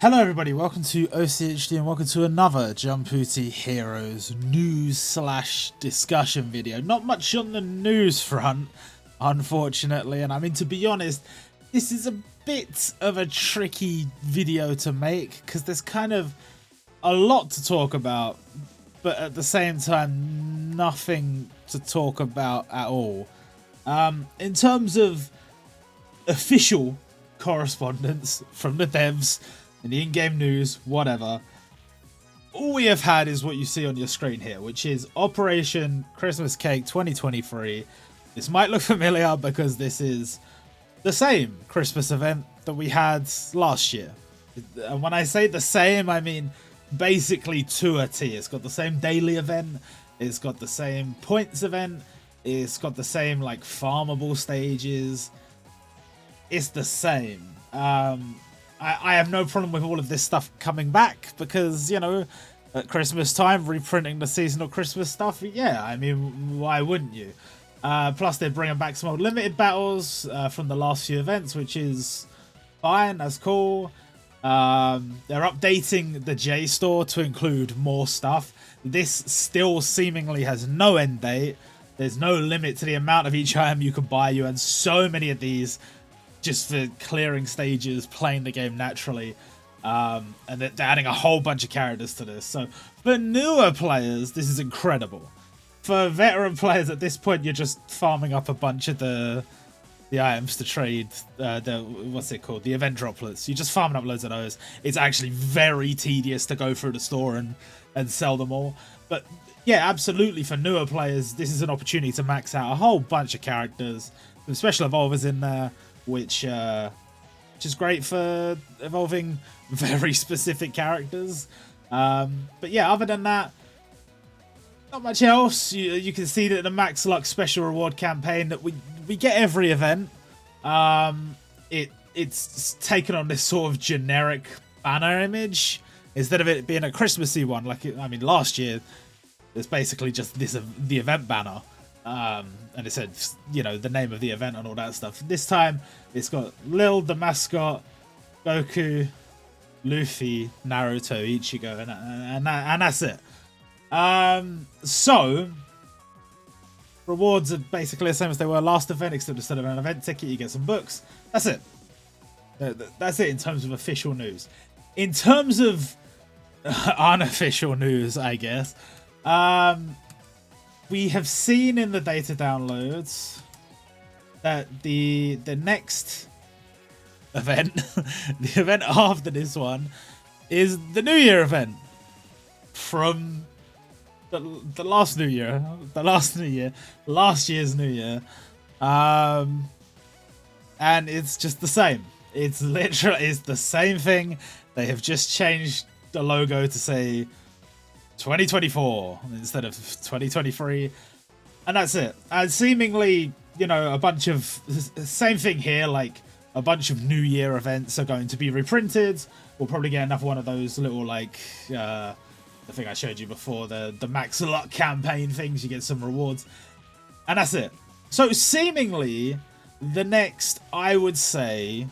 Hello everybody, welcome to OCHD and welcome to another Jumputi Heroes news/discussion video. Not much on the news front, unfortunately, and I mean, to be honest, this is a bit of a tricky video to make because there's kind of a lot to talk about, but at the same time, nothing to talk about at all. In terms of official correspondence from the devs, in the in-game news, whatever, all we have had is what you see on your screen here, which is Operation Christmas Cake 2023. This might look familiar because this is the same Christmas event that we had last year. And when I say the same, I mean basically to a T. It's got the same daily event, it's got the same points event, it's got the same like farmable stages. It's the same. I have no problem with all of this stuff coming back because, you know, at Christmas time, reprinting the seasonal Christmas stuff, yeah, I mean, why wouldn't you? Plus, they're bringing back some old limited battles from the last few events, which is fine, that's cool. They're updating the JSTOR to include more stuff. This still seemingly has no end date. There's no limit to the amount of each item you can buy. You earn so many of these just for clearing stages, playing the game naturally, and they're adding a whole bunch of characters to this. So for newer players, this is incredible. For veteran players at this point, you're just farming up a bunch of the items to trade, what's it called, the event droplets. You're just farming up loads of those. It's actually very tedious to go through the store and sell them all. But yeah, absolutely, for newer players, this is an opportunity to max out a whole bunch of characters. Some special evolvers in there, which is great for evolving very specific characters. But yeah, other than that, not much else. You can see that the Max Luck special reward campaign that we get every event, it's taken on this sort of generic banner image instead of it being a Christmassy one. Like, I mean, last year it's basically just the event banner. And it said, you know, the name of the event and all that stuff. This time, it's got Lil, the mascot, Goku, Luffy, Naruto, Ichigo, and that's it. So, rewards are basically the same as they were last event, except instead of an event ticket, you get some books. That's it. That's it in terms of official news. In terms of unofficial news, I guess, we have seen in the data downloads that the next event, the event after this one, is the New Year event from the last New Year, last year's New Year, and it's just the same. It's literally the same thing. They have just changed the logo to say 2024 instead of 2023, and that's it. And seemingly, you know, a bunch of same thing here, like a bunch of New Year events are going to be reprinted. We'll probably get another one of those little, like, the thing I showed you before, the Max Luck campaign things. You get some rewards, and that's it. So seemingly, the next, I would say,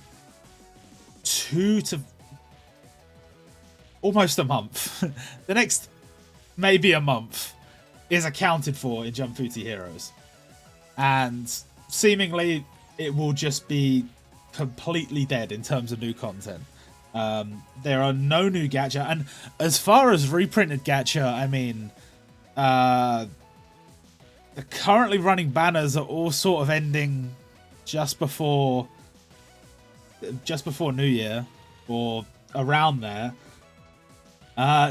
2 to almost a month, the next maybe a month, is accounted for in Jumputi Heroes. And seemingly it will just be completely dead in terms of new content. There are no new gacha, and as far as reprinted gacha, I mean, the currently running banners are all sort of ending just before New Year, or around there.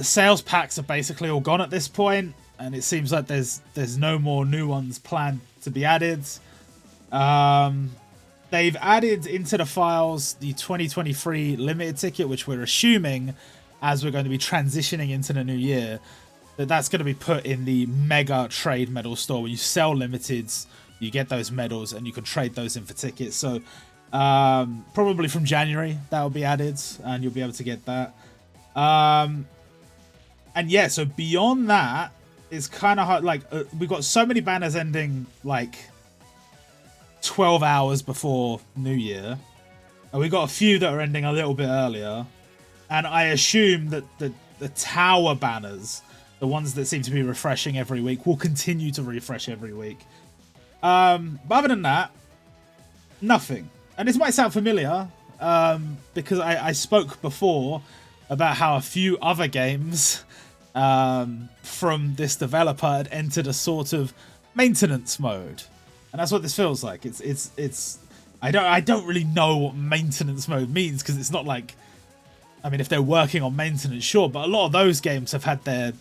Sales packs are basically all gone at this point, and it seems like there's no more new ones planned to be added. They've added into the files the 2023 limited ticket, which we're assuming, as we're going to be transitioning into the new year, that's going to be put in the mega trade medal store where you sell limiteds, you get those medals, and you can trade those in for tickets. So probably from January that will be added, and you'll be able to get that. And yeah, so beyond that, it's kind of hard. Like, we've got so many banners ending like 12 hours before New Year, and we got a few that are ending a little bit earlier. And I assume that the tower banners, the ones that seem to be refreshing every week, will continue to refresh every week. But other than that, nothing. And this might sound familiar, because I spoke before about how a few other games from this developer had entered a sort of maintenance mode. And that's what this feels like. I don't really know what maintenance mode means, because it's not like, I mean, if they're working on maintenance, sure, but a lot of those games have had their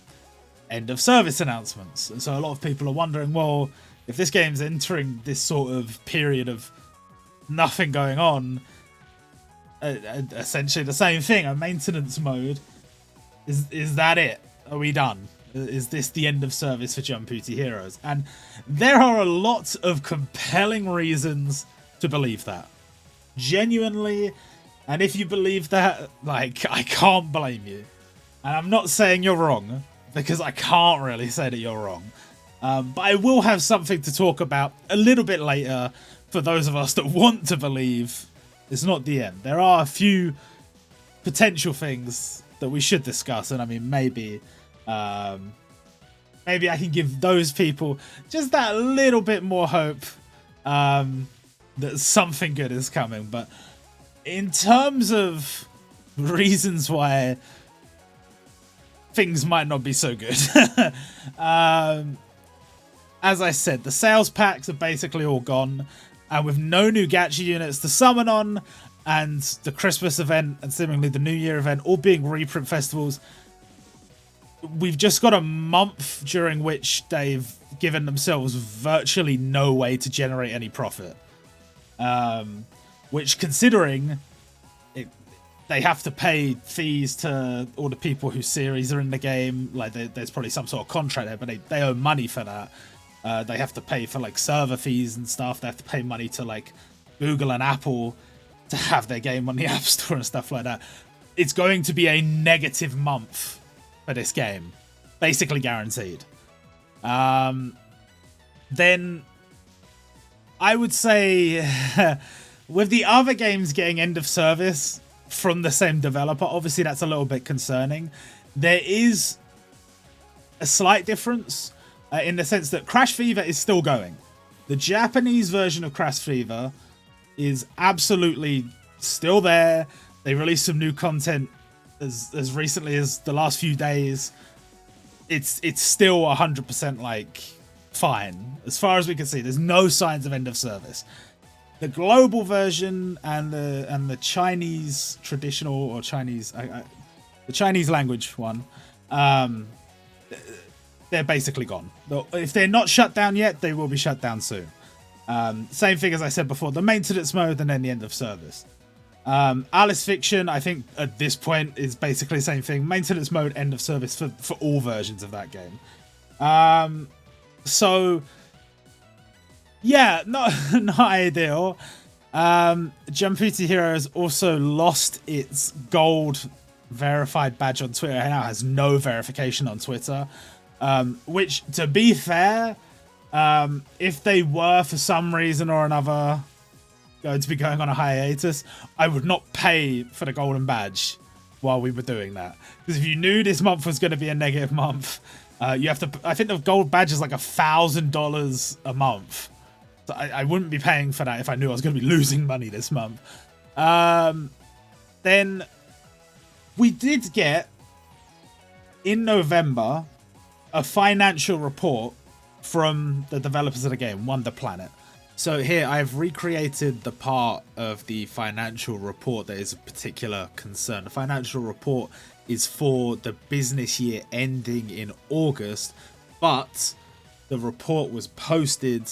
end of service announcements. And so a lot of people are wondering, well, if this game's entering this sort of period of nothing going on, essentially the same thing, a maintenance mode, is that it? Are we done? Is this the end of service for Jumputi Heroes? And there are a lot of compelling reasons to believe that. Genuinely. And if you believe that, like, I can't blame you. And I'm not saying you're wrong, because I can't really say that you're wrong. But I will have something to talk about a little bit later for those of us that want to believe it's not the end. There are a few potential things that we should discuss. And I mean, maybe I can give those people just that little bit more hope that something good is coming. But in terms of reasons why things might not be so good, as I said, the sales packs are basically all gone, and with no new gacha units to summon on, and the Christmas event and seemingly the New Year event all being reprint festivals, we've just got a month during which they've given themselves virtually no way to generate any profit. Which, considering they have to pay fees to all the people whose series are in the game, like there's probably some sort of contract there, but they owe money for that. They have to pay for like server fees and stuff. They have to pay money to like Google and Apple to have their game on the App Store and stuff like that. It's going to be a negative month for this game, basically guaranteed. Then I would say with the other games getting end of service from the same developer, obviously that's a little bit concerning. There is a slight difference in the sense that Crash Fever is still going. The Japanese version of Crash Fever is absolutely still there. They released some new content as recently as the last few days. It's still 100% like fine as far as we can see. There's no signs of end of service. The global version and the Chinese traditional or Chinese the Chinese language one, they're basically gone. If they're not shut down yet, they will be shut down soon. Same thing as I said before, the maintenance mode and then the end of service. Alice Fiction, I think at this point is basically the same thing. Maintenance mode, end of service for all versions of that game. So yeah, not ideal. Jumputi Heroes also lost its gold verified badge on Twitter. It now has no verification on Twitter. Which, to be fair, if they were for some reason or another going to be going on a hiatus, I would not pay for the golden badge while we were doing that. Because if you knew this month was going to be a negative month, you have to. I think the gold badge is like $1,000 a month. So I wouldn't be paying for that if I knew I was going to be losing money this month. Then we did get in November a financial report from the developers of the game, Wonder Planet. So here I've recreated the part of the financial report that is a particular concern. The financial report is for the business year ending in August, but the report was posted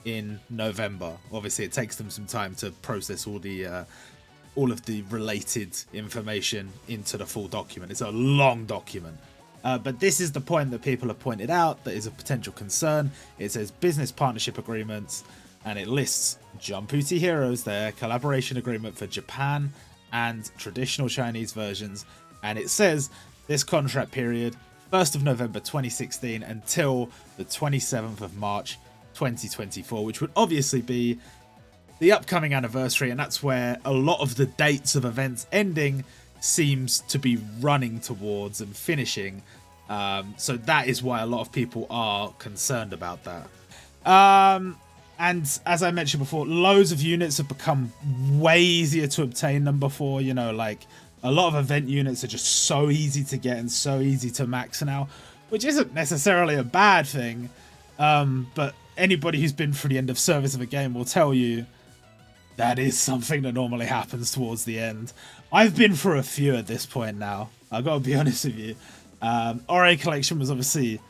in November. Obviously it takes them some time to process all of the related information into the full document. It's a long document. But this is the point that people have pointed out that is a potential concern. It says business partnership agreements, and it lists Jumputi Heroes, their collaboration agreement for Japan and traditional Chinese versions. And it says this contract period, 1st of November 2016 until the 27th of March 2024, which would obviously be the upcoming anniversary. And that's where a lot of the dates of events ending seems to be running towards and finishing. So that is why a lot of people are concerned about that. And as I mentioned before, loads of units have become way easier to obtain than before. You know, like a lot of event units are just so easy to get and so easy to max now, which isn't necessarily a bad thing. But anybody who's been through the end of service of a game will tell you that is something that normally happens towards the end. I've been through a few at this point now. I've got to be honest with you. RA Collection was obviously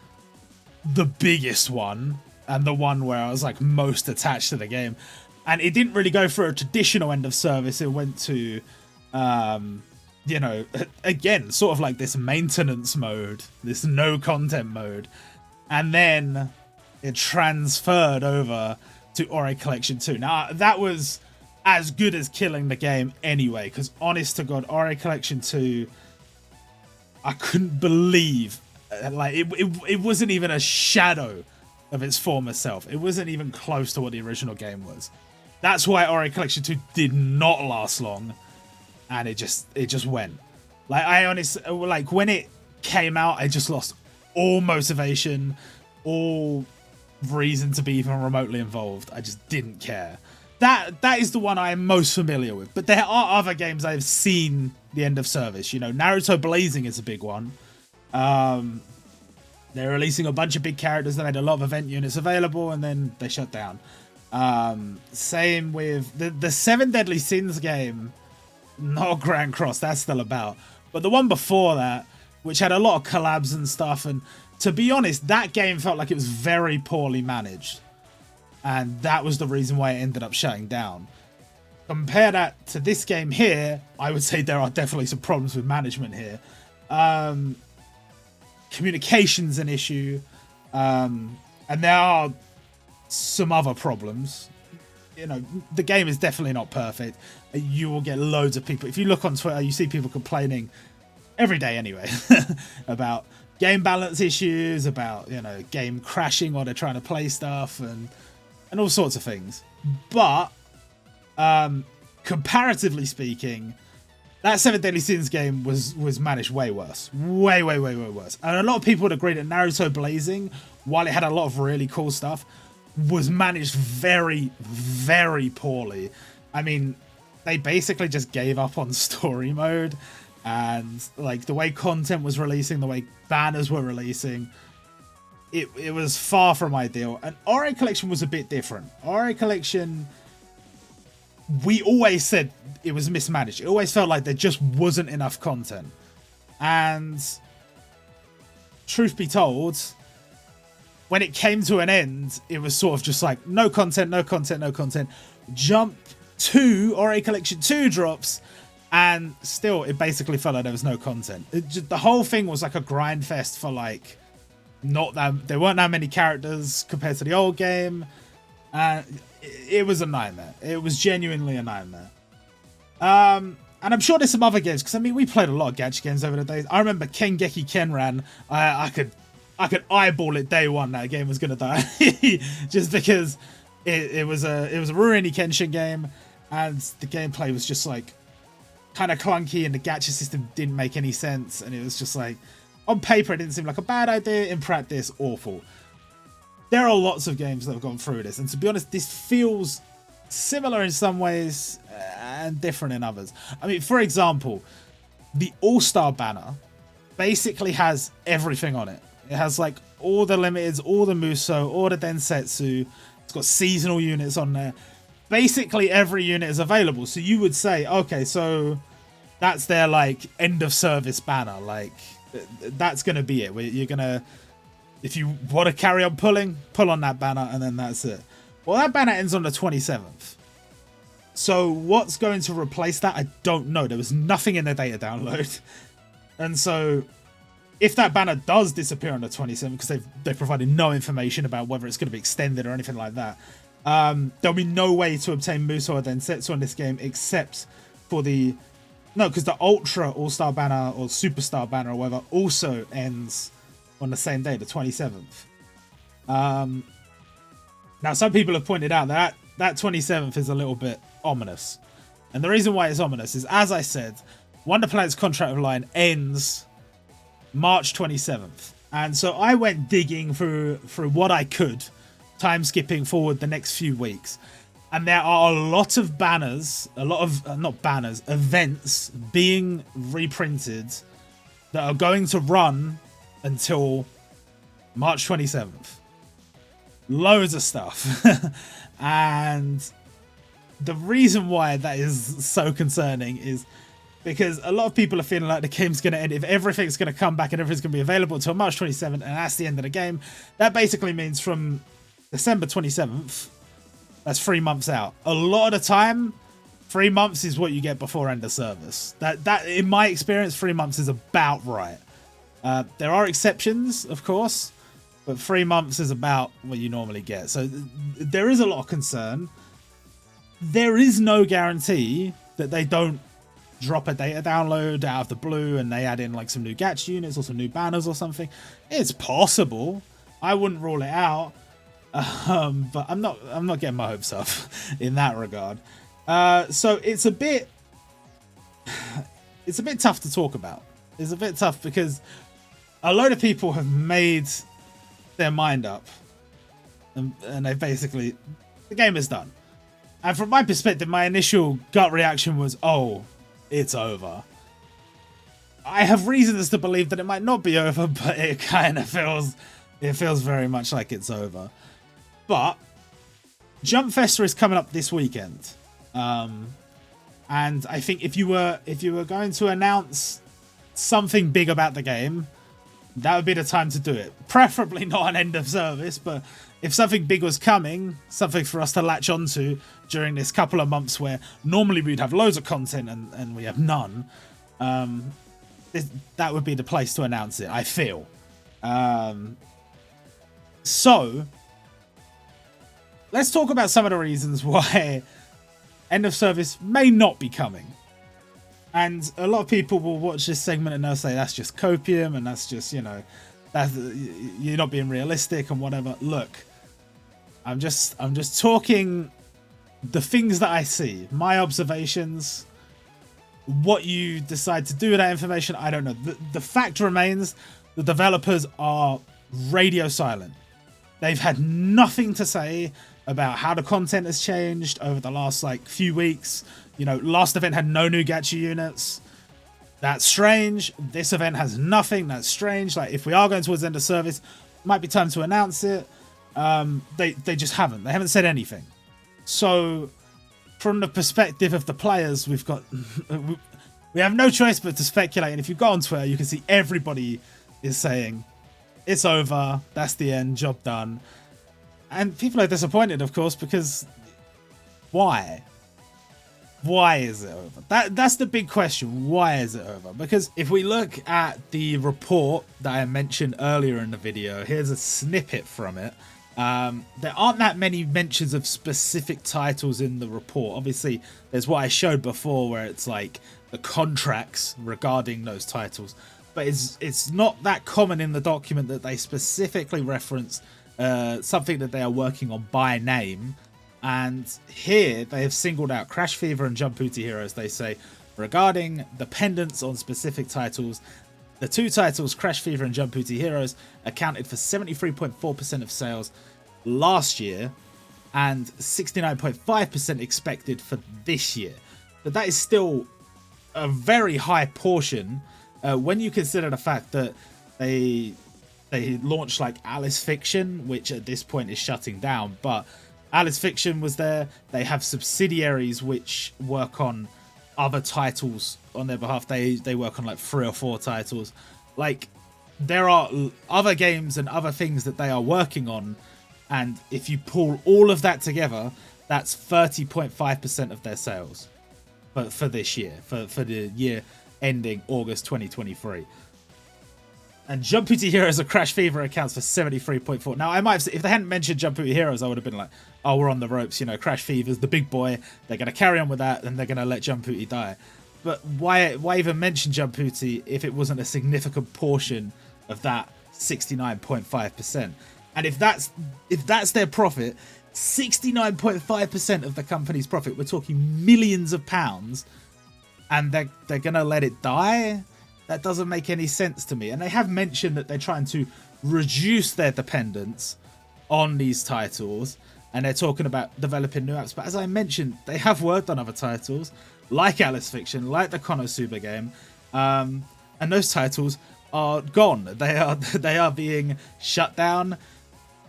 the biggest one and the one where I was like most attached to the game. And it didn't really go for a traditional end of service. It went to, you know, again, sort of like this maintenance mode, this no content mode. And then it transferred over to Ori Collection 2. Now, that was as good as killing the game anyway, because honest to God, Ori Collection 2, I couldn't believe, like, it wasn't even a shadow of its former self. It wasn't even close to what the original game was. That's why Ori Collection 2 did not last long, and it just went. Like, I honestly, like, when it came out, I just lost all motivation, all reason to be even remotely involved. I just didn't care. That is the one I am most familiar with. But there are other games I've seen the end of service. You know, Naruto Blazing is a big one. They're releasing a bunch of big characters that had a lot of event units available, and then they shut down. Same with the 7 Deadly Sins game. Not Grand Cross, that's still about. But the one before that, which had a lot of collabs and stuff, and to be honest, that game felt like it was very poorly managed. And that was the reason why it ended up shutting down. Compare that to this game here, I would say there are definitely some problems with management here. Communication's an issue. And there are some other problems. You know, the game is definitely not perfect. You will get loads of people. If you look on Twitter, you see people complaining every day anyway about game balance issues, about, you know, game crashing while they're trying to play stuff, and all sorts of things. But comparatively speaking, that 7 Deadly Sins game was managed way worse. Way worse. And a lot of people would agree that Naruto Blazing, while it had a lot of really cool stuff, was managed very, very poorly. I mean, they basically just gave up on story mode, and like the way content was releasing, the way banners were releasing, it was far from ideal. And RA Collection was a bit different. RA Collection, we always said it was mismanaged. It always felt like there just wasn't enough content. And truth be told, when it came to an end, it was sort of just like, no content, no content, no content. Jump 2, RA Collection 2 drops, and still, it basically felt like there was no content. The whole thing was like a grind fest for like, there weren't that many characters compared to the old game. It was a nightmare. It was genuinely a nightmare. And I'm sure there's some other games, because I mean, we played a lot of gacha games over the days. I remember Kengeki Kenran. I could eyeball it day one that game was gonna die, just because it was a Rurouni Kenshin game, and the gameplay was just like kind of clunky, and the gacha system didn't make any sense, and it was just like, on paper it didn't seem like a bad idea, in practice awful. There are lots of games that have gone through this, and to be honest, this feels similar in some ways and different in others. I mean, for example, the All-Star banner basically has everything on it. It has like all the limiteds, all the Muso, all the Densetsu. It's got seasonal units on there. Basically every unit is available. So you would say, okay, so that's their like end of service banner. Like that's going to be it. You're going to, if you want to carry on pulling, pull on that banner, and then that's it. Well, that banner ends on the 27th. So what's going to replace that? I don't know. There was nothing in the data download. And so if that banner does disappear on the 27th, because they've provided no information about whether it's going to be extended or anything like that, there'll be no way to obtain Muso or Densetsu on this game except for because the Ultra All-Star banner or Superstar banner or whatever also ends on the same day, the 27th. Now, some people have pointed out that 27th is a little bit ominous. And the reason why it's ominous is, as I said, Wonder Planet's contract line ends March 27th. And so I went digging through what I could, time skipping forward the next few weeks. And there are a lot of banners, not banners, events being reprinted that are going to run until March 27th. Loads of stuff. And the reason why that is so concerning is because a lot of people are feeling like the game's going to end. If everything's going to come back and everything's going to be available until March 27th, and that's the end of the game, that basically means from December 27th, that's 3 months out. A lot of the time, 3 months is what you get before end of service. That in my experience, 3 months is about right. There are exceptions, of course, but 3 months is about what you normally get. So there is a lot of concern. There is no guarantee that they don't drop a data download out of the blue and they add in like some new gacha units or some new banners or something. It's possible. I wouldn't rule it out. But I'm not getting my hopes up in that regard. So it's a bit tough to talk about. It's a bit tough because a load of people have made their mind up and they've basically, the game is done. And from my perspective, my initial gut reaction was, oh, it's over. I have reasons to believe that it might not be over, but it kind of feels very much like it's over. But Jump Festa is coming up this weekend, and I think if you were going to announce something big about the game, that would be the time to do it. Preferably not an end of service, but if something big was coming, something for us to latch onto during this couple of months where normally we'd have loads of content and we have none, that would be the place to announce it, I feel. So let's talk about some of the reasons why end of service may not be coming. And a lot of people will watch this segment and they'll say that's just copium and that's just, you know, that's, you're not being realistic and whatever. Look, I'm just talking the things that I see, my observations. What you decide to do with that information, I don't know. The fact remains, the developers are radio silent. They've had nothing to say about how the content has changed over the last few weeks. You know, last event had no new gacha units. That's strange. This event has nothing. That's strange. Like, if we are going towards end of service, might be time to announce it. They just haven't. They haven't said anything. So, from the perspective of the players, we have no choice but to speculate. And if you go on Twitter, you can see everybody is saying, it's over, that's the end, job done. And people are disappointed, of course, because why? Why is it over? That's the big question. Why is it over? Because if we look at the report that I mentioned earlier in the video, here's a snippet from it. There aren't that many mentions of specific titles in the report. Obviously, there's what I showed before where it's like the contracts regarding those titles. But it's not that common in the document that they specifically reference something that they are working on by name. And here they have singled out Crash Fever and Jumputi Heroes. They say, regarding dependence on specific titles, the two titles, Crash Fever and Jumputi Heroes, accounted for 73.4% of sales last year and 69.5% expected for this year. But that is still a very high portion when you consider the fact that they launched like Alice Fiction, which at this point is shutting down, but Alice Fiction was there. They have subsidiaries which work on other titles on their behalf. They work on like 3 or 4 titles. Like, there are other games and other things that they are working on, and if you pull all of that together, that's 30.5% of their sales for this year, for the year ending August 2023. And Jumputi Heroes or Crash Fever accounts for 73.4%. Now, I might have, if they hadn't mentioned Jumputi Heroes, I would have been like, oh, we're on the ropes. You know, Crash Fever's the big boy. They're going to carry on with that, and they're going to let Jumputi die. But why even mention Jumputi if it wasn't a significant portion of that 69.5%? And if that's their profit, 69.5% of the company's profit, we're talking millions of pounds, and they're gonna let it die? That doesn't make any sense to me. And they have mentioned that they're trying to reduce their dependence on these titles, and they're talking about developing new apps. But as I mentioned, they have worked on other titles like Alice Fiction, like the Konosuba game, and those titles are gone. They are being shut down.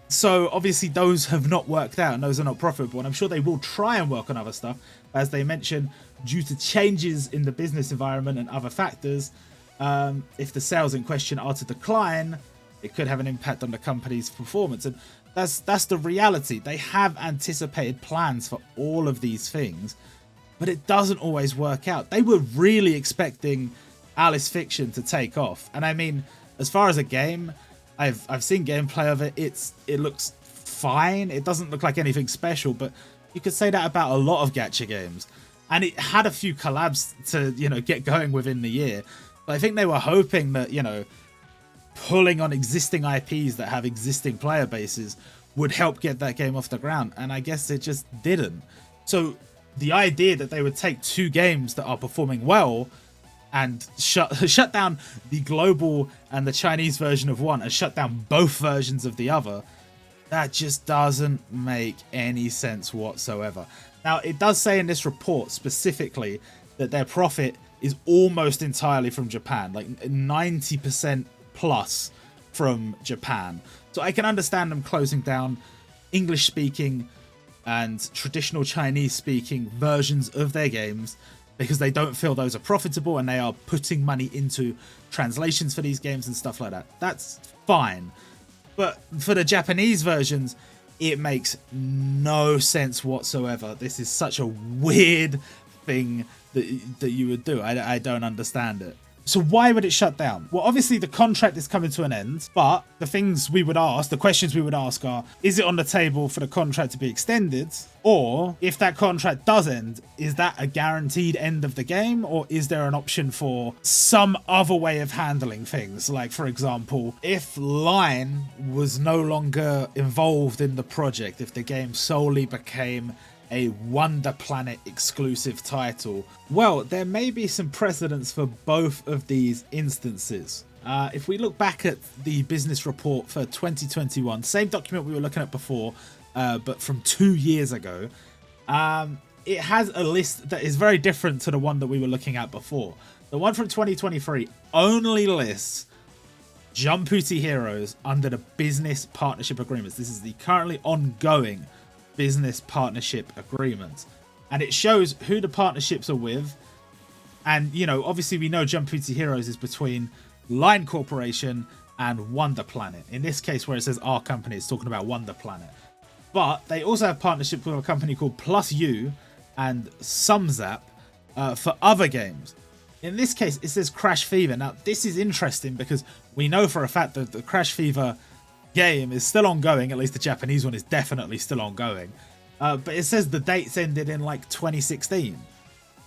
So obviously those have not worked out and those are not profitable, and I'm sure they will try and work on other stuff. As they mentioned, due to changes in the business environment and other factors, if the sales in question are to decline, it could have an impact on the company's performance. And that's the reality. They have anticipated plans for all of these things, but it doesn't always work out. They were really expecting Alice Fiction to take off, and I mean, as far as a game, I've seen gameplay of it. It looks fine. It doesn't look like anything special, but you could say that about a lot of gacha games. And it had a few collabs to, you know, get going within the year. But I think they were hoping that, you know, pulling on existing IPs that have existing player bases would help get that game off the ground. And I guess it just didn't. So the idea that they would take two games that are performing well and shut down the global and the Chinese version of one and shut down both versions of the other, that just doesn't make any sense whatsoever. Now, it does say in this report specifically that their profit is almost entirely from Japan, like 90% plus from Japan. So I can understand them closing down English speaking and traditional Chinese speaking versions of their games because they don't feel those are profitable and they are putting money into translations for these games and stuff like that. That's fine. But for the Japanese versions, it makes no sense whatsoever. This is such a weird thing that you would do. I don't understand it. So why would it shut down? Well, obviously the contract is coming to an end, but the things we would ask, the questions we would ask are, is it on the table for the contract to be extended? Or if that contract does end, is that a guaranteed end of the game? Or is there an option for some other way of handling things? Like, for example, if Line was no longer involved in the project, if the game solely became a Wonder Planet exclusive title, well, there may be some precedents for both of these instances. If we look back at the business report for 2021, same document we were looking at before, but from 2 years ago, it has a list that is very different to the one that we were looking at before. The one from 2023 only lists Jumputi Heroes under the business partnership agreements. This is the currently ongoing business partnership agreement, and it shows who the partnerships are with. And, you know, obviously we know Jumputi Heroes is between Line Corporation and Wonder Planet. In this case, where it says our company, it's talking about Wonder Planet. But they also have partnership with a company called Plus U and Sumzap for other games. In this case, it says Crash Fever. Now, this is interesting because we know for a fact that the Crash Fever game is still ongoing. At least the Japanese one is definitely still ongoing. But it says the dates ended in like 2016.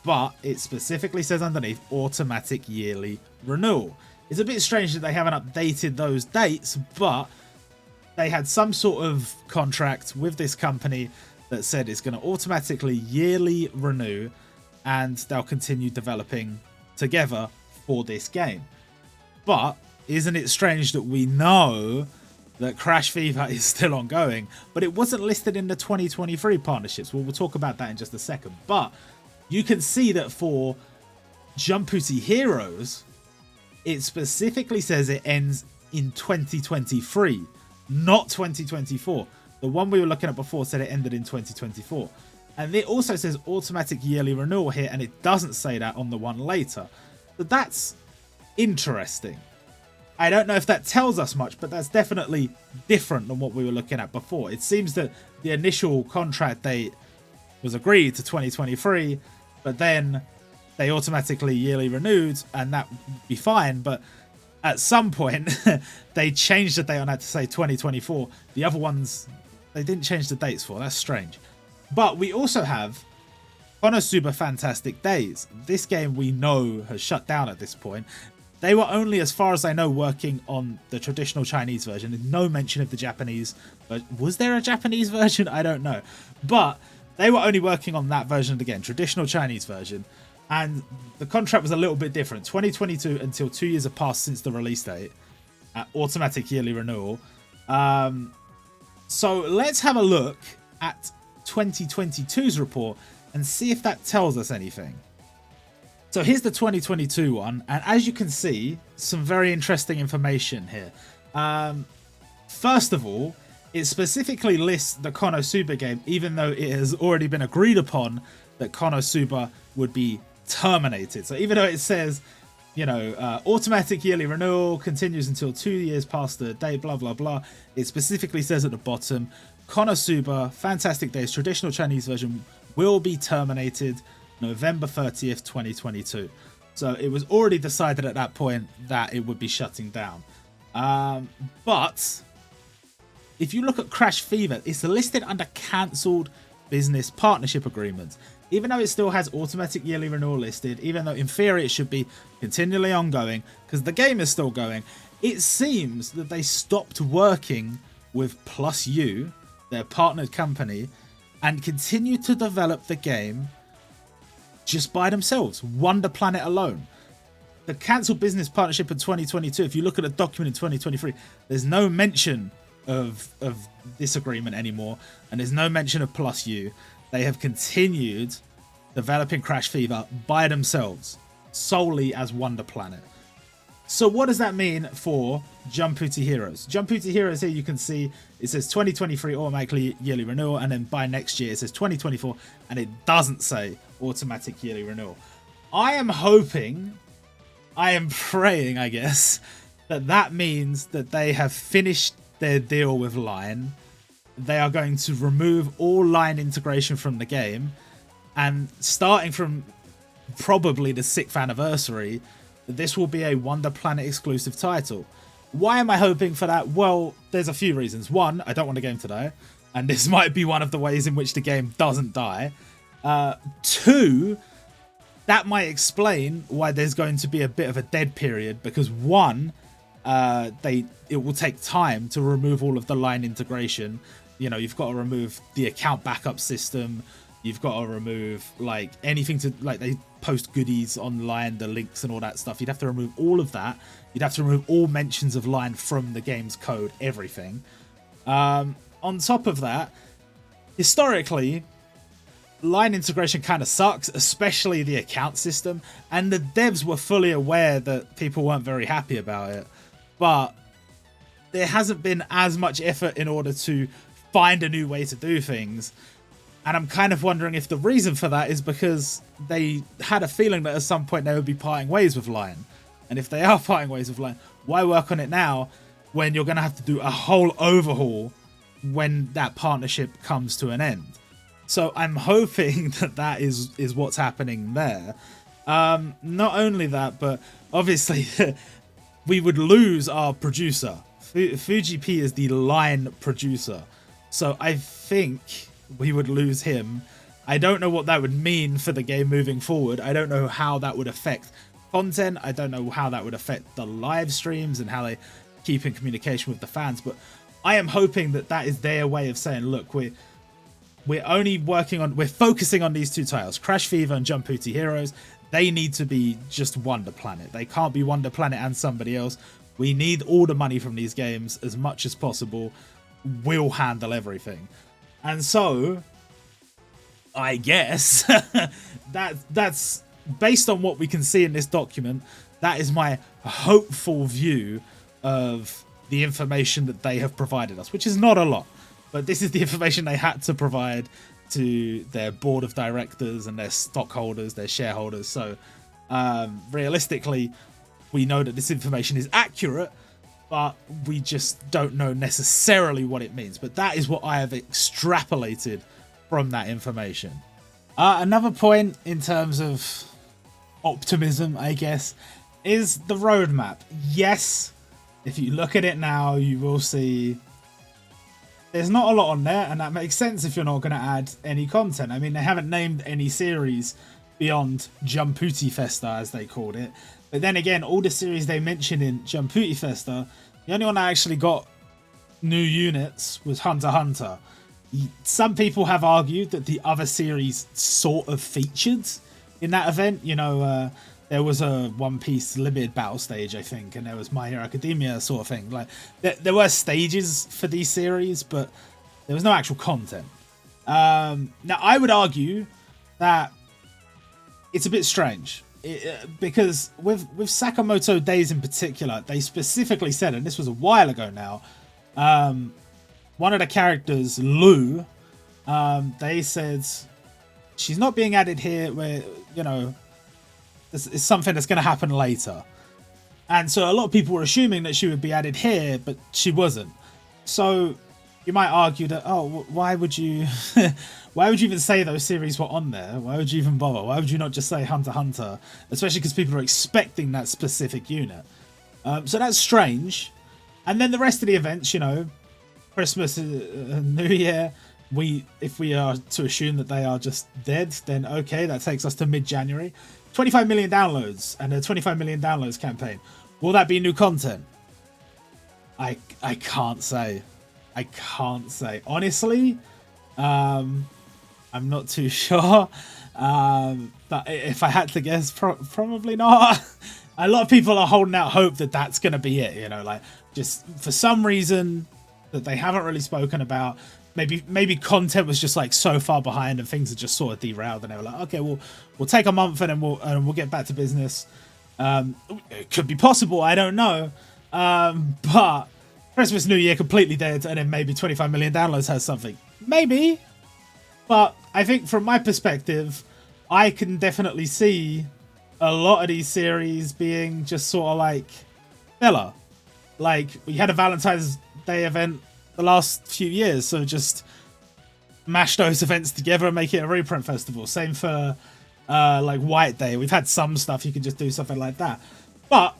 But it specifically says underneath automatic yearly renewal. It's a bit strange that they haven't updated those dates, but they had some sort of contract with this company that said it's going to automatically yearly renew and they'll continue developing together for this game. But isn't it strange that we know that Crash Fever is still ongoing, but it wasn't listed in the 2023 partnerships? Well, we'll talk about that in just a second. But you can see that for Jumputi Heroes, it specifically says it ends in 2023, not 2024. The one we were looking at before said it ended in 2024. And it also says automatic yearly renewal here, and it doesn't say that on the one later. So that's interesting. I don't know if that tells us much, but that's definitely different than what we were looking at before. It seems that the initial contract date was agreed to 2023, but then they automatically yearly renewed, and that would be fine. But at some point, they changed the date on that to say 2024. The other ones, they didn't change the dates for. That's strange. But we also have Konosuba Fantastic Days. This game we know has shut down at this point. They were only, as far as I know, working on the traditional Chinese version. There's no mention of the Japanese. But was there a Japanese version? I don't know. But they were only working on that version again, traditional Chinese version. And the contract was a little bit different. 2022 until 2 years have passed since the release date. Automatic yearly renewal. So let's have a look at 2022's report and see if that tells us anything. So here's the 2022 one, and as you can see, some very interesting information here. First of all, it specifically lists the Konosuba game, even though it has already been agreed upon that Konosuba would be terminated. So even though it says, you know, automatic yearly renewal continues until 2 years past the date, blah, blah, blah, it specifically says at the bottom, Konosuba Fantastic Days traditional Chinese version will be terminated November 30th, 2022. So it was already decided at that point that it would be shutting down. But if you look at Crash Fever, it's listed under cancelled business partnership agreements. Even though it still has automatic yearly renewal listed, even though in theory it should be continually ongoing, because the game is still going, it seems that they stopped working with Plus U, their partnered company, and continued to develop the game just by themselves, Wonder Planet alone. The cancelled business partnership in 2022, if you look at the document in 2023, there's no mention of this agreement anymore, and there's no mention of Plus U. They have continued developing Crash Fever by themselves, solely as Wonder Planet. So what does that mean for Jumputi Heroes? Jumputi Heroes, here you can see it says 2023 automatically yearly renewal, and then by next year it says 2024, and it doesn't say automatic yearly renewal. I am hoping, I am praying, I guess, that means that they have finished their deal with Line. They are going to remove all Line integration from the game, and starting from probably the 6th anniversary, this will be a Wonder Planet exclusive title. Why am I hoping for that? Well, there's a few reasons. One, I don't want the game to die, and this might be one of the ways in which the game doesn't die. Two, that might explain why there's going to be a bit of a dead period, because one, it will take time to remove all of the Line integration. You know, you've got to remove the account backup system. You've got to remove like anything to, like, they post goodies online, the links and all that stuff. You'd have to remove all of that. You'd have to remove all mentions of Line from the game's code, everything. On top of that, historically, Line integration kind of sucks, especially the account system. And the devs were fully aware that people weren't very happy about it. But there hasn't been as much effort in order to find a new way to do things. And I'm kind of wondering if the reason for that is because they had a feeling that at some point they would be parting ways with Line. And if they are parting ways with Line, why work on it now when you're going to have to do a whole overhaul when that partnership comes to an end? So I'm hoping that is what's happening there. Not only that, but obviously we would lose our producer. Fuji P is the Line producer. So I think we would lose him. I don't know what that would mean for the game moving forward. I don't know how that would affect content. I don't know how that would affect the live streams and how they keep in communication with the fans. But I am hoping that is their way of saying, look, we're focusing on these two titles, Crash Fever and Jumputi Heroes. They need to be just Wonder Planet. They can't be Wonder Planet and somebody else. We need all the money from these games as much as possible. We'll handle everything. And so, I guess, that's based on what we can see in this document, that is my hopeful view of the information that they have provided us, which is not a lot. But this is the information they had to provide to their board of directors and their stockholders, their shareholders. So, realistically, we know that this information is accurate, but we just don't know necessarily what it means. But that is what I have extrapolated from that information. Another point in terms of optimism, I guess, is the roadmap. Yes, if you look at it now, you will see there's not a lot on there, and that makes sense if you're not going to add any content. I mean, they haven't named any series beyond Jumputi Festa, as they called it. But then again, all the series they mentioned in Jumputi Festa, the only one that actually got new units was Hunter x Hunter. Some people have argued that the other series sort of featured in that event. You know, there was a One Piece limited battle stage, I think, and there was My Hero Academia sort of thing. Like there were stages for these series, but there was no actual content. Now, I would argue that it's a bit strange because with Sakamoto Days in particular, they specifically said, and this was a while ago now, one of the characters, Lou, they said she's not being added here where, you know, this is something that's going to happen later. And so a lot of people were assuming that she would be added here, but she wasn't. So you might argue that, oh, why would you why would you even say those series were on there? Why would you even bother? Why would you not just say Hunter x Hunter? Especially because people are expecting that specific unit. So that's strange. And then the rest of the events, you know, Christmas, New Year, if we are to assume that they are just dead, then okay, that takes us to mid-January. 25 million downloads and a 25 million downloads campaign. Will that be new content? I can't say. I can't say. Honestly, I'm not too sure. But if I had to guess, probably not. A lot of people are holding out hope that that's going to be it. You know, like just for some reason that they haven't really spoken about. Maybe content was just like so far behind and things are just sort of derailed and they were like, okay, we'll take a month and then we'll get back to business. It could be possible, I don't know. But Christmas, New Year completely dead, and then maybe 25 million downloads has something. Maybe. But I think from my perspective, I can definitely see a lot of these series being just sort of like filler. Like we had a Valentine's Day event the last few years, so just mash those events together and make it a reprint festival. Same for like White Day. We've had some stuff you can just do something like that, but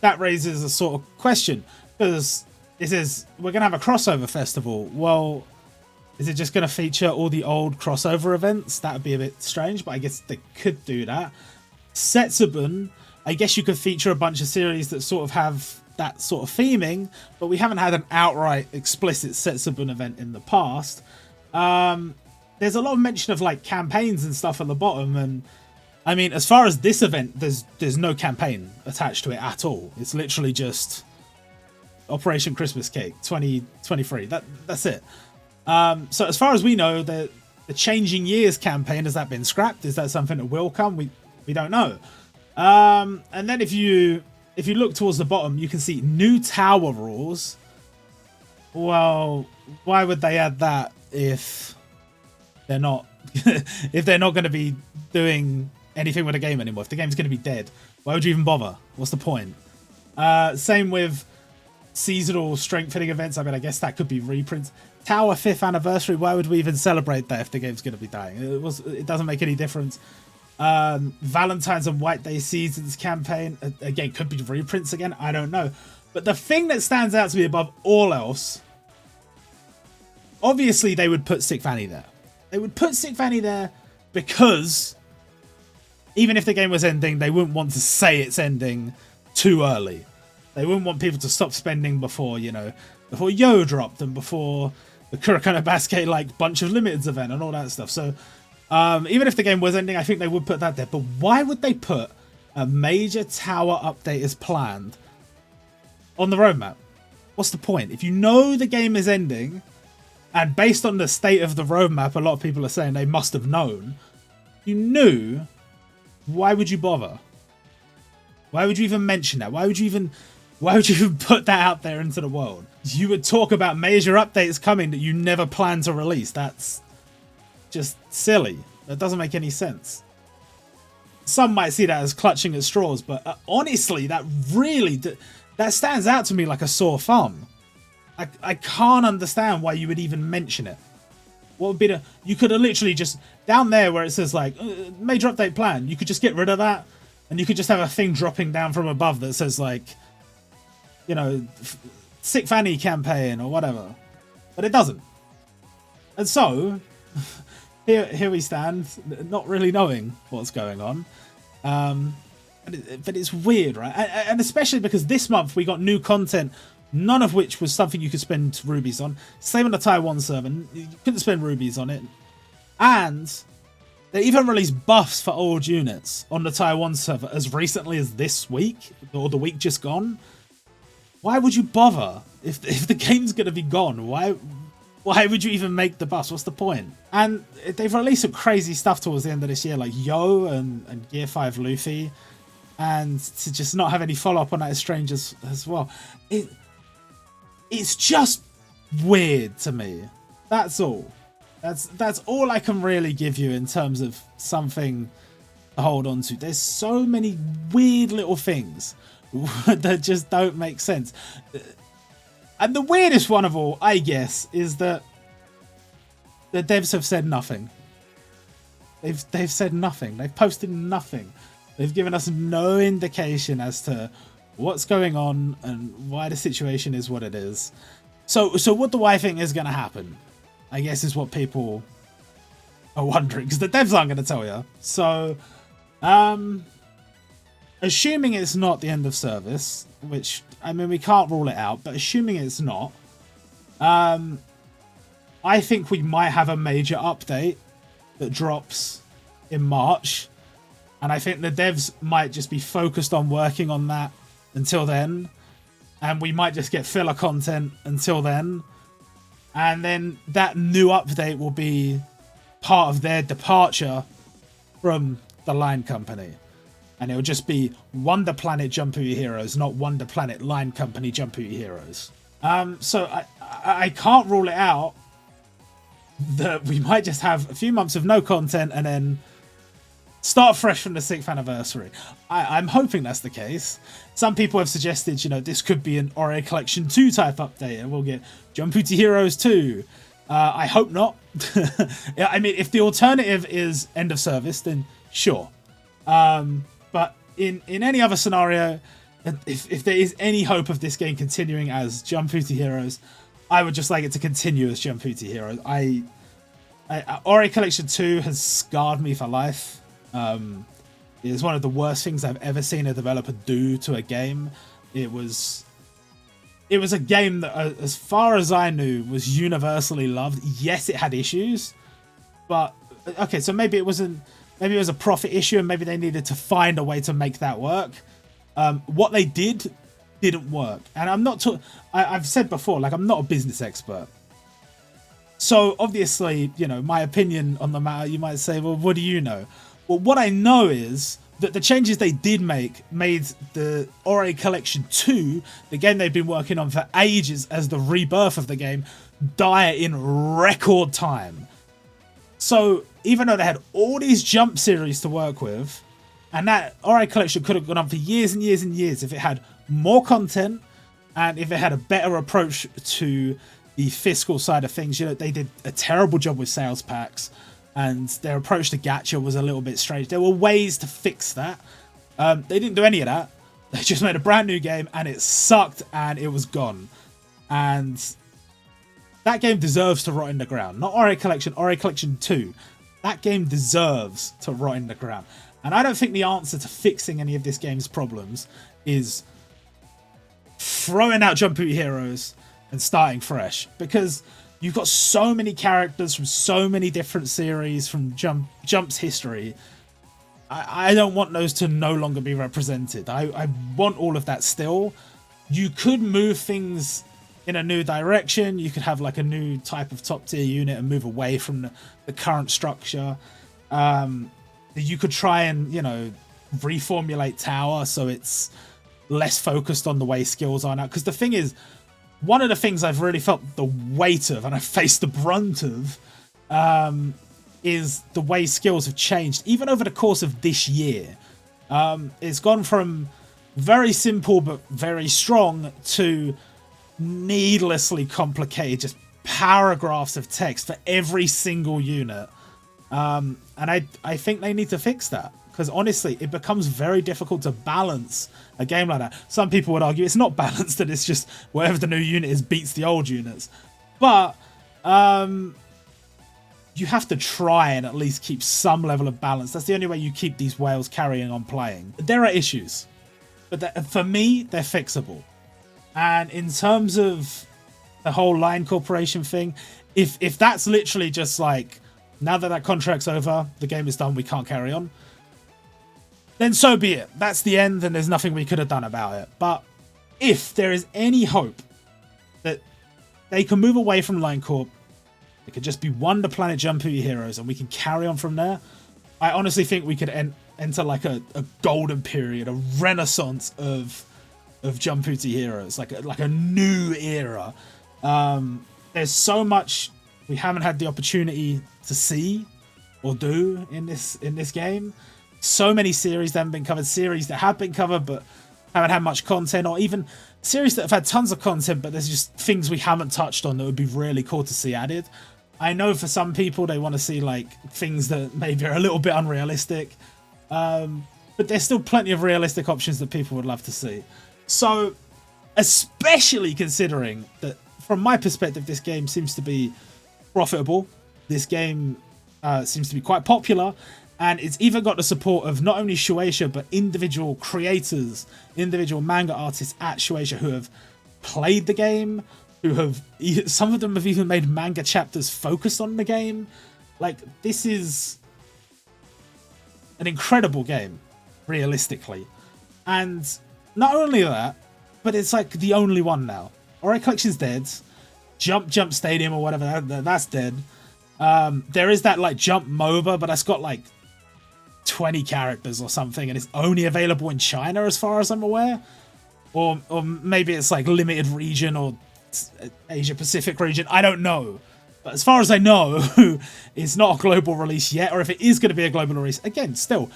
that raises a sort of question, because this is, we're gonna have a crossover festival. Well, is it just gonna feature all the old crossover events? That would be a bit strange, but I guess they could do that. Setsubun, I guess you could feature a bunch of series that sort of have that sort of theming, but we haven't had an outright explicit Setsubun event in the past. There's a lot of mention of like campaigns and stuff at the bottom, and I mean, as far as this event, there's no campaign attached to it at all. It's literally just Operation Christmas Cake 2023. That's it. So as far as we know, the Changing Years campaign, has that been scrapped? Is that something that will come? We don't know. And then if you look towards the bottom, you can see new tower rules. Well, why would they add that if they're not if they're not going to be doing anything with the game anymore? If the game's going to be dead, why would you even bother? What's the point? Same with seasonal strengthening events. I mean, I guess that could be reprints. Tower 5th anniversary. Why would we even celebrate that if the game's going to be dying? It doesn't make any difference. Valentine's and White Day Seasons campaign, again, could be reprints again. I don't know. But the thing that stands out to me above all else, obviously they would put Sick Fanny there. They would put Sick Fanny there because even if the game was ending, they wouldn't want to say it's ending too early. They wouldn't want people to stop spending before, you know, before Yo dropped and before the Kurokano Basket like bunch of limiteds event and all that stuff. So even if the game was ending, I think they would put that there. But why would they put a major tower update as planned on the roadmap? What's the point? If you know the game is ending, and based on the state of the roadmap, a lot of people are saying they must have known. You knew. Why would you bother? Why would you even mention that? Why would you even put that out there into the world? You would talk about major updates coming that you never planned to release. That's just silly. That doesn't make any sense. Some might see that as clutching at straws, but honestly, that really that stands out to me like a sore thumb. I can't understand why you would even mention it. What would be you could have literally just down there where it says like major update plan, you could just get rid of that and you could just have a thing dropping down from above that says like, you know, Sick Fanny campaign or whatever, but it doesn't. And so here we stand, not really knowing what's going on. But it's weird, right? And especially because this month we got new content, none of which was something you could spend rubies on. Same on the Taiwan server, you couldn't spend rubies on it. And They even released buffs for old units on the Taiwan server as recently as this week, or the week just gone. Why would you bother if the game's going to be gone? Why would you even make the buffs? What's the point? And they've released some crazy stuff towards the end of this year, like Yo and Gear 5 Luffy. And to just not have any follow-up on that is strange as well. It's just weird to me. That's all. That's all I can really give you in terms of something to hold on to. There's so many weird little things that just don't make sense. And the weirdest one of all, I guess, is that the devs have said nothing. They've said nothing. They've posted nothing. They've given us no indication as to what's going on and why the situation is what it is. So what do I think is going to happen? I guess is what people are wondering, because the devs aren't going to tell you. So, assuming it's not the end of service, which, I mean, we can't rule it out, but assuming it's not, I think we might have a major update that drops in March. And I think the devs might just be focused on working on that until then. And we might just get filler content until then. And then that new update will be part of their departure from the line company. And it will just be Wonder Planet Jumputi Heroes, not Wonder Planet Line Company Jumputi Heroes. So I can't rule it out that we might just have a few months of no content and then start fresh from the 6th anniversary. I'm hoping that's the case. Some people have suggested, you know, this could be an Ori Collection 2 type update and we'll get Jumputi Heroes 2. I hope not. I mean, if the alternative is end of service, then sure. But in any other scenario, if there is any hope of this game continuing as Jumputi Heroes, I would just like it to continue as Jumputi Heroes. Ori Collection 2 has scarred me for life. It is one of the worst things I've ever seen a developer do to a game. It was a game that, as far as I knew, was universally loved. Yes, it had issues, but okay, so maybe it was a profit issue, and maybe they needed to find a way to make that work. What they didn't work, and I've said before, like, I'm not a business expert. So obviously, you know, my opinion on the matter, you might say, well, what do you know? Well, what I know is that the changes they did made the Ori Collection 2, the game they've been working on for ages as the rebirth of the game, die in record time. So even though they had all these Jump series to work with, and that Ori Collection could have gone on for years and years and years if it had more content and if it had a better approach to the fiscal side of things. You know, they did a terrible job with sales packs, and their approach to gacha was a little bit strange. There were ways to fix that. They didn't do any of that. They just made a brand new game, and it sucked, and it was gone. And that game deserves to rot in the ground. Not Ori Collection, Ori Collection 2. That game deserves to rot in the ground. And I don't think the answer to fixing any of this game's problems is throwing out Jumputi Heroes and starting fresh, because you've got so many characters from so many different series from Jump's history. I don't want those to no longer be represented. I want all of that still. You could move things in a new direction. You could have like a new type of top tier unit and move away from the current structure. You could try and, you know, reformulate Tower so it's less focused on the way skills are now. Because the thing is, one of the things I've really felt the weight of, and I've faced the brunt of, is the way skills have changed, even over the course of this year. It's gone from very simple but very strong to needlessly complicated, just paragraphs of text for every single unit. And I think they need to fix that, because honestly, it becomes very difficult to balance a game like that. Some people would argue it's not balanced, that it's just whatever the new unit is beats the old units. But you have to try and at least keep some level of balance. That's the only way you keep these whales carrying on playing. There are issues, but for me, they're fixable. And in terms of the whole Line Corporation thing, if that's literally just like now that that contract's over, the game is done, we can't carry on, then so be it. That's the end, and there's nothing we could have done about it. But if there is any hope that they can move away from Line Corp, it could just be Wonder Planet Jumputi Heroes, and we can carry on from there, I honestly think we could enter like a golden period, a renaissance of Jumputi Heroes, like a new era. There's so much we haven't had the opportunity to see or do in this game. So many series that haven't been covered, series that have been covered but haven't had much content, or even series that have had tons of content but there's just things we haven't touched on that would be really cool to see added. I know for some people they want to see like things that maybe are a little bit unrealistic, but there's still plenty of realistic options that people would love to see. So, especially considering that from my perspective this game seems to be profitable, this game seems to be quite popular, and it's even got the support of not only Shueisha but individual creators, individual manga artists at Shueisha who have played the game, who have, some of them have even made manga chapters focused on the game. Like, this is an incredible game, realistically. And not only that, but it's like the only one now. Alright, Collection's dead. Jump Stadium or whatever, that's dead. There is that like Jump MOBA, but that's got like 20 characters or something, and it's only available in China as far as I'm aware. Or maybe it's like limited region or Asia Pacific region, I don't know. But as far as I know, it's not a global release yet, or if it is going to be a global release, again, still,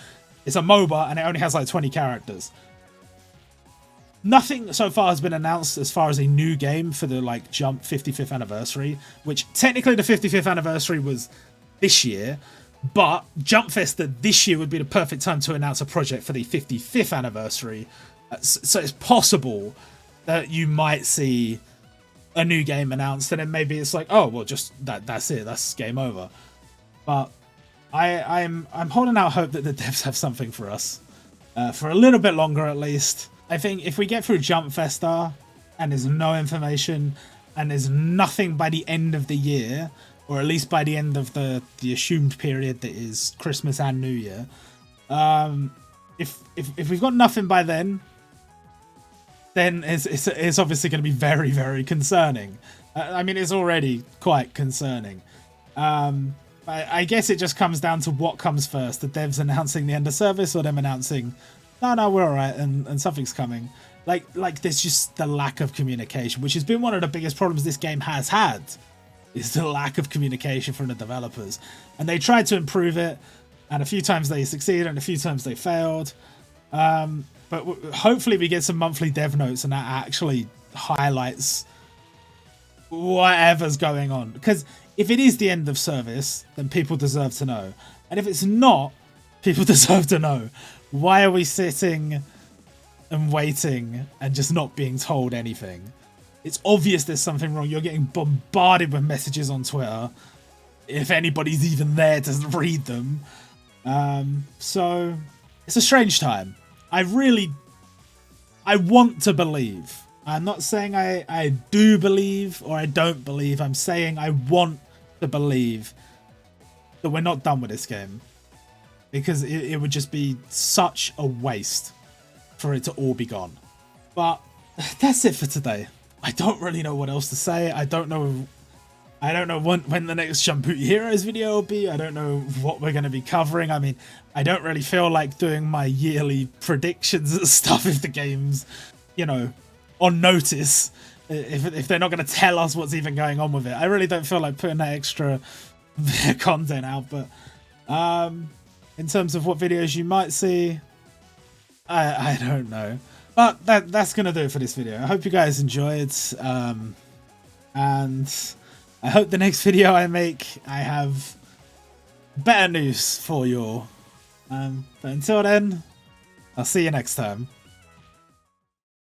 it's a MOBA and it only has like 20 characters. Nothing so far has been announced as far as a new game for the like Jump 55th anniversary, which technically the 55th anniversary was this year, but Jump Festa this year would be the perfect time to announce a project for the 55th anniversary. So it's possible that you might see a new game announced, and then maybe it's like, oh well, just that's it, that's game over. But I'm holding out hope that the devs have something for us for a little bit longer at least. I think if we get through Jump Festa and there's no information and there's nothing by the end of the year, or at least by the end of the assumed period that is Christmas and New Year, if we've got nothing by then it's obviously going to be very, very concerning. I mean, it's already quite concerning. I guess it just comes down to what comes first, the devs announcing the end of service or them announcing, no, we're alright and something's coming. Like there's just the lack of communication, which has been one of the biggest problems this game has had, is the lack of communication from the developers. And they tried to improve it, and a few times they succeeded and a few times they failed. But hopefully we get some monthly dev notes and that actually highlights whatever's going on. Because if it is the end of service, then people deserve to know. And if it's not, people deserve to know. Why are we sitting and waiting and just not being told anything? It's obvious there's something wrong. You're getting bombarded with messages on Twitter, if anybody's even there to read them. So it's a strange time. I want to believe. I'm not saying I do believe or I don't believe. I'm saying I want to believe that we're not done with this game, because it would just be such a waste for it to all be gone. But that's it for today. I don't really know what else to say. I don't know when the next Jumputi Heroes video will be. I don't know what we're going to be covering. I mean, I don't really feel like doing my yearly predictions and stuff if the game's, you know, on notice. If they're not going to tell us what's even going on with it. I really don't feel like putting that extra content out. But in terms of what videos you might see, I don't know. But that's going to do it for this video. I hope you guys enjoyed. And I hope the next video I make, I have better news for you all. But until then, I'll see you next time.